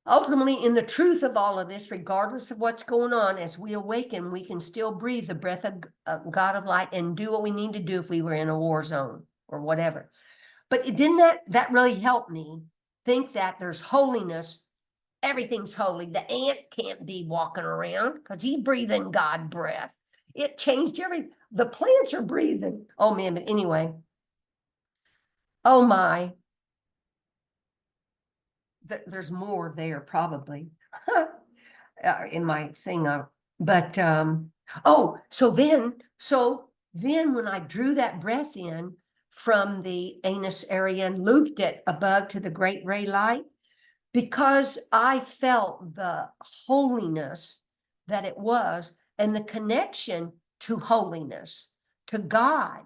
Ultimately, in the truth of all of this, regardless of what's going on, as we awaken, we can still breathe the breath of God of light and do what we need to do if we were in a war zone or whatever. But didn't that really help me think that there's holiness? Everything's holy. The ant can't be walking around because he's breathing God breath. It changed the plants are breathing. Oh man, but anyway. Oh my. There's more there probably in my thing. So Then when I drew that breath in from the anus area and looped it above to the great ray light, because I felt the holiness that it was and the connection to holiness, to God,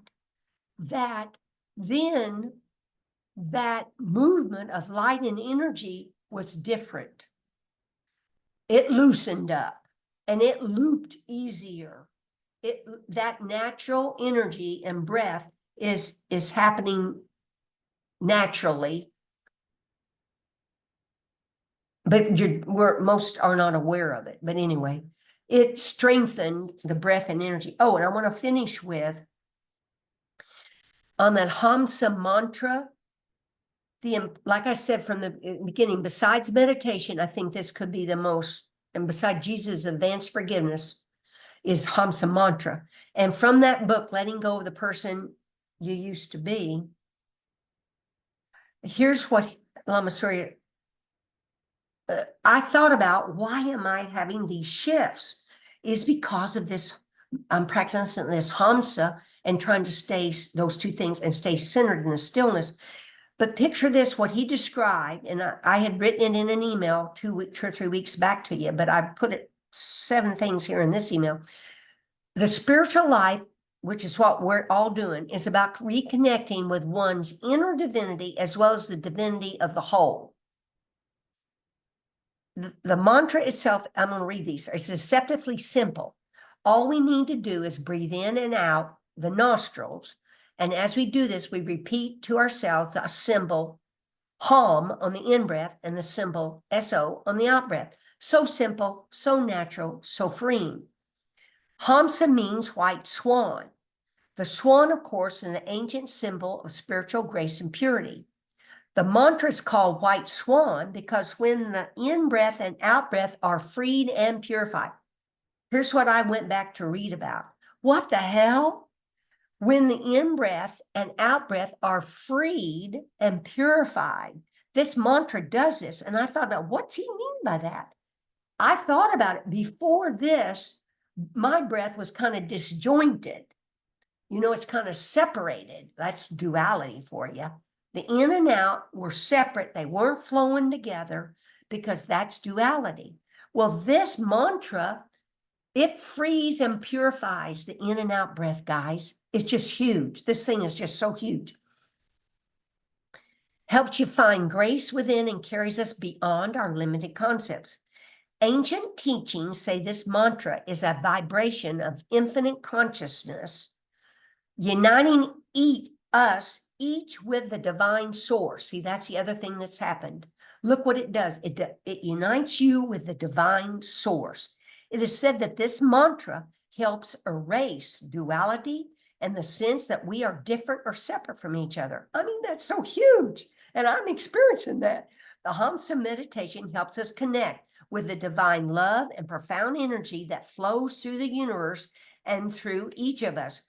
that then that movement of light and energy was different. It loosened up and it looped easier. That natural energy and breath is happening naturally, but most are not aware of it. But anyway, it strengthened the breath and energy. Oh, and I want to finish with on that Hamsa mantra. Like I said from the beginning, besides meditation, I think this could be the most, and besides Jesus' advanced forgiveness, is Hamsa mantra. And from that book, Letting Go of the Person You Used to Be, here's what Lama Surya, I thought about, why am I having these shifts? Is because of this, I'm practicing this Hamsa and trying to stay those two things and stay centered in the stillness. But picture this, what he described, and I had written it in an email 2 or 3 weeks back to you, but I put it 7 things here in this email. The spiritual life, which is what we're all doing, is about reconnecting with one's inner divinity as well as the divinity of the whole. The mantra itself, I'm going to read these, it's deceptively simple. All we need to do is breathe in and out the nostrils. And as we do this, we repeat to ourselves a symbol, Ham, on the in-breath and the symbol SO on the out-breath. So simple, so natural, so freeing. Hamsa means white swan. The swan, of course, is an ancient symbol of spiritual grace and purity. The mantra is called white swan because when the in-breath and out-breath are freed and purified. Here's what I went back to read about. What the hell? When the in-breath and out-breath are freed and purified, this mantra does this. And I thought about, what's he mean by that? I thought about it. Before this, my breath was kind of disjointed. You know, it's kind of separated. That's duality for you. The in and out were separate. They weren't flowing together because that's duality. Well, this mantra, it frees and purifies the in and out breath, guys. It's just huge. This thing is just so huge. Helps you find grace within and carries us beyond our limited concepts. Ancient teachings say this mantra is a vibration of infinite consciousness, uniting us each with the divine source. See, that's the other thing that's happened. Look what it does. It unites you with the divine source. It is said that this mantra helps erase duality and the sense that we are different or separate from each other. I mean, that's so huge. And I'm experiencing that. The Hamsa meditation helps us connect with the divine love and profound energy that flows through the universe and through each of us.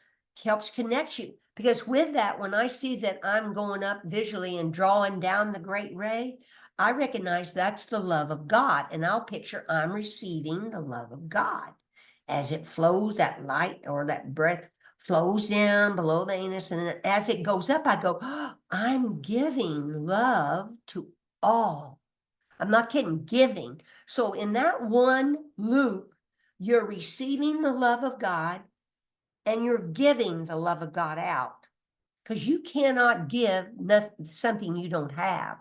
Helps connect you. Because with that, when I see that I'm going up visually and drawing down the great ray, I recognize that's the love of God. And I'll picture I'm receiving the love of God as it flows, that light or that breath flows down below the anus. And as it goes up, I go, oh, I'm giving love to all. I'm not kidding, giving. So in that one loop, you're receiving the love of God and you're giving the love of God out, because you cannot give something you don't have.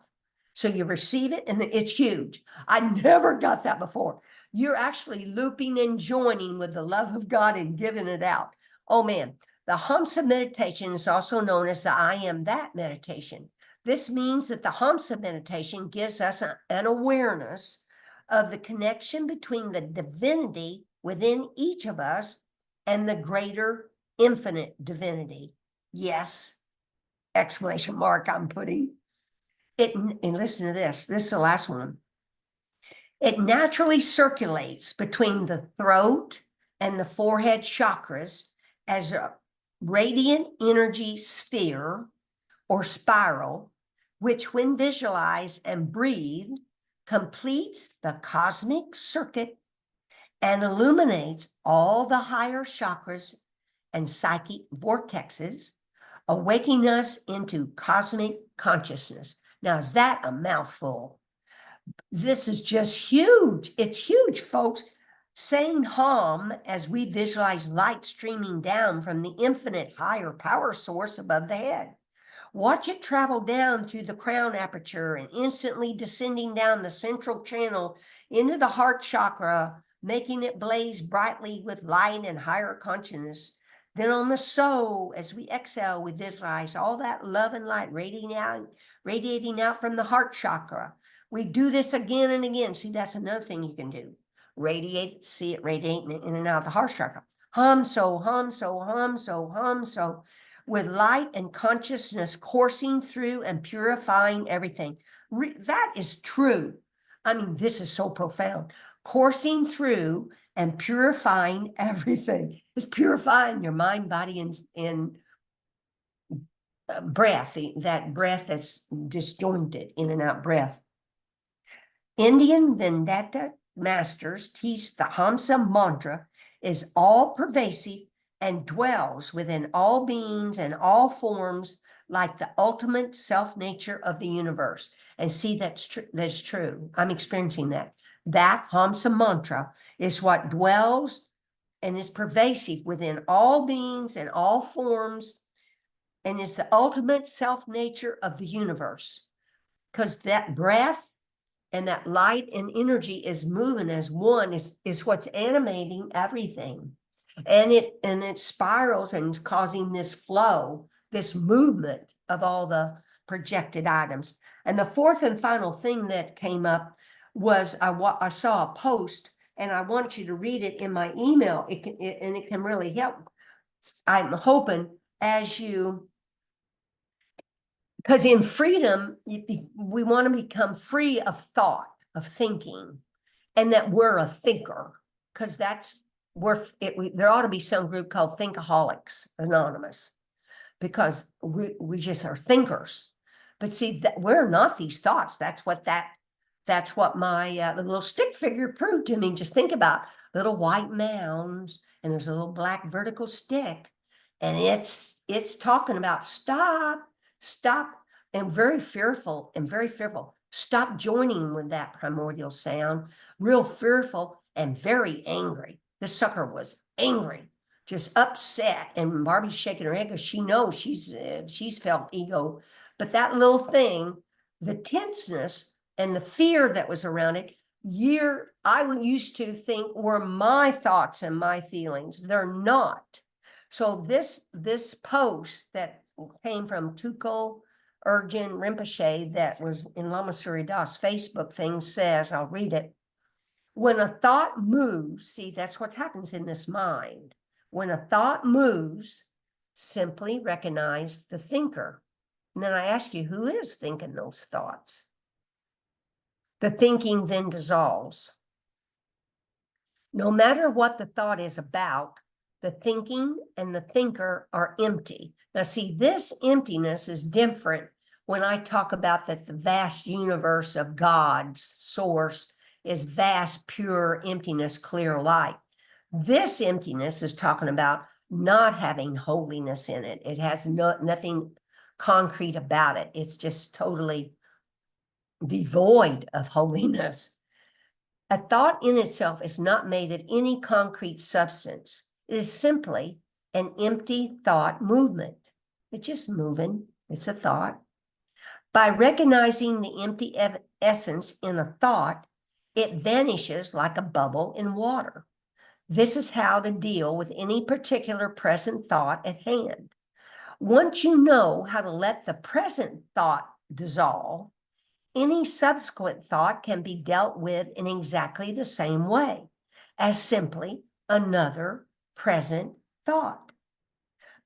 So you receive it and it's huge. I never got that before. You're actually looping and joining with the love of God and giving it out. Oh man, the Hamsa meditation is also known as the I am that meditation. This means that the Hamsa meditation gives us an awareness of the connection between the divinity within each of us and the greater infinite divinity. Yes, exclamation mark I'm putting. It, and listen to this. This is the last one. It naturally circulates between the throat and the forehead chakras as a radiant energy sphere or spiral, which when visualized and breathed, completes the cosmic circuit and illuminates all the higher chakras and psychic vortexes, awakening us into cosmic consciousness. Now, is that a mouthful? This is just huge. It's huge, folks. Saying hum as we visualize light streaming down from the infinite higher power source above the head. Watch it travel down through the crown aperture and instantly descending down the central channel into the heart chakra, making it blaze brightly with light and higher consciousness. Then on the soul, as we exhale, we visualize all that love and light radiating out from the heart chakra. We do this again and again. See, that's another thing you can do. Radiate, see it radiating in and out of the heart chakra. Hum, so, hum, so, hum, so, hum, so. With light and consciousness coursing through and purifying everything. That is true. I mean, this is so profound. Coursing through and purifying everything. It's purifying your mind, body, and breath, that breath that's disjointed, in and out breath. Indian Vedanta masters teach the Hamsa mantra is all pervasive and dwells within all beings and all forms like the ultimate self-nature of the universe. And see, that's true. I'm experiencing that. That Hamsa mantra is what dwells and is pervasive within all beings and all forms and is the ultimate self-nature of the universe. Because that breath and that light and energy is moving as one, is what's animating everything. And it spirals and is causing this flow, this movement of all the projected items. And the fourth and final thing that came up was I saw a post, and I want you to read it in my email. It can really help. I'm hoping as you, because in freedom, we want to become free of thought, of thinking, and that we're a thinker, because that's there ought to be some group called Thinkaholics Anonymous, because we just are thinkers. But see, that we're not these thoughts. That's what my the little stick figure proved to me. Just think about little white mounds, and there's a little black vertical stick, and it's talking about stop, and very fearful, Stop joining with that primordial sound, real fearful and very angry. This sucker was angry, just upset, and Barbie's shaking her head because she knows she's felt ego. But that little thing, the tenseness and the fear that was around it, I used to think were my thoughts and my feelings. They're not. So this post that came from Tuko Urgent Rinpoche that was in Lama Surya Das Facebook thing says, I'll read it. When a thought moves, see, that's what happens in this mind. When a thought moves, simply recognize the thinker. And then I ask you, who is thinking those thoughts? The thinking then dissolves. No matter what the thought is about, the thinking and the thinker are empty. Now, see, this emptiness is different when I talk about that the vast universe of God's source is vast, pure emptiness, clear light. This emptiness is talking about not having holiness in it. It has nothing concrete about it. It's just totally devoid of holiness. A thought in itself is not made of any concrete substance. It is simply an empty thought movement. It's just moving. It's a thought. By recognizing the empty essence in a thought, it vanishes like a bubble in water. This is how to deal with any particular present thought at hand. Once you know how to let the present thought dissolve, any subsequent thought can be dealt with in exactly the same way, as simply another present thought.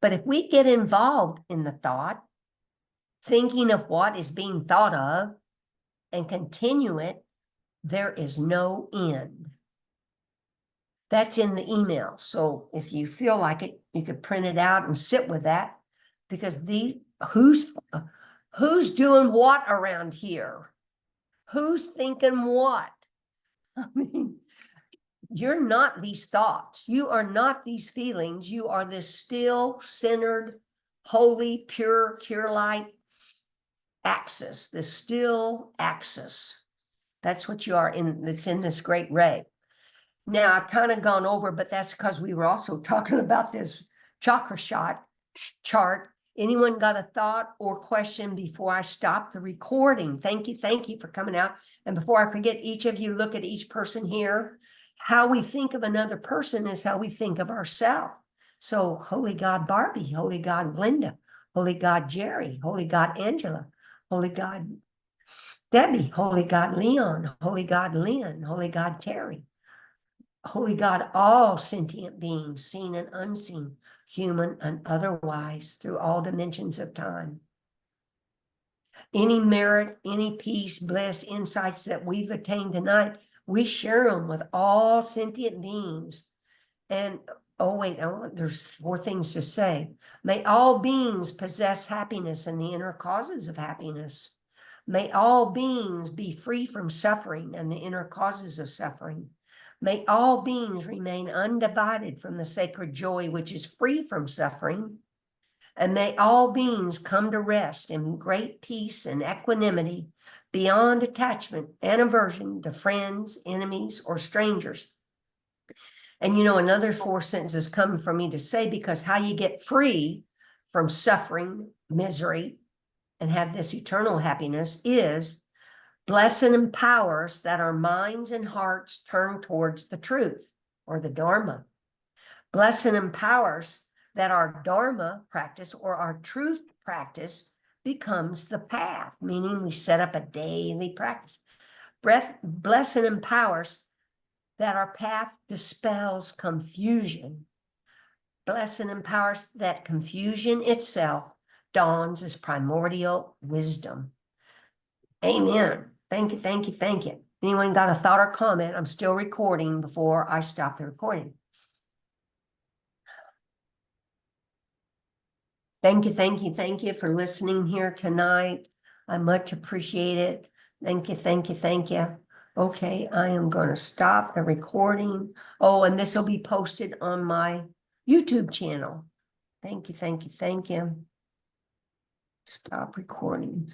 But if we get involved in the thought, thinking of what is being thought of, and continue it, there is no end. That's in the email. So if you feel like it, you could print it out and sit with that, because who's doing what around here? Who's thinking what? I mean, you're not these thoughts. You are not these feelings. You are this still, centered, holy, pure light axis, the still axis. That's what you are in, that's in this great ray. Now, I've kind of gone over, but that's because we were also talking about this chakra chart. Anyone got a thought or question before I stop the recording? Thank you for coming out. And before I forget, each of you look at each person here. How we think of another person is how we think of ourselves. So, Holy God Barbie, Holy God Glenda, Holy God Jerry, Holy God Angela, Holy God Debbie, Holy God Leon, Holy God Lynn, Holy God Terry, Holy God, all sentient beings, seen and unseen, human and otherwise, through all dimensions of time. Any merit, any peace, bliss, insights that we've attained tonight, we share them with all sentient beings. And, oh wait, there's 4 things to say. May all beings possess happiness and the inner causes of happiness. May all beings be free from suffering and the inner causes of suffering. May all beings remain undivided from the sacred joy which is free from suffering. And may all beings come to rest in great peace and equanimity beyond attachment and aversion to friends, enemies, or strangers. And you know, another 4 sentences come for me to say, because how you get free from suffering, misery, and have this eternal happiness is bless and empower us that our minds and hearts turn towards the truth or the Dharma. Bless and empower us that our Dharma practice or our truth practice becomes the path, meaning we set up a daily practice. Bless and empower us that our path dispels confusion. Bless and empower us that confusion itself dawns as primordial wisdom. Amen. Thank you. Anyone got a thought or comment? I'm still recording before I stop the recording. Thank you for listening here tonight. I much appreciate it. Thank you. Okay, I am going to stop the recording. Oh, and this will be posted on my YouTube channel. Thank you. Stop recording.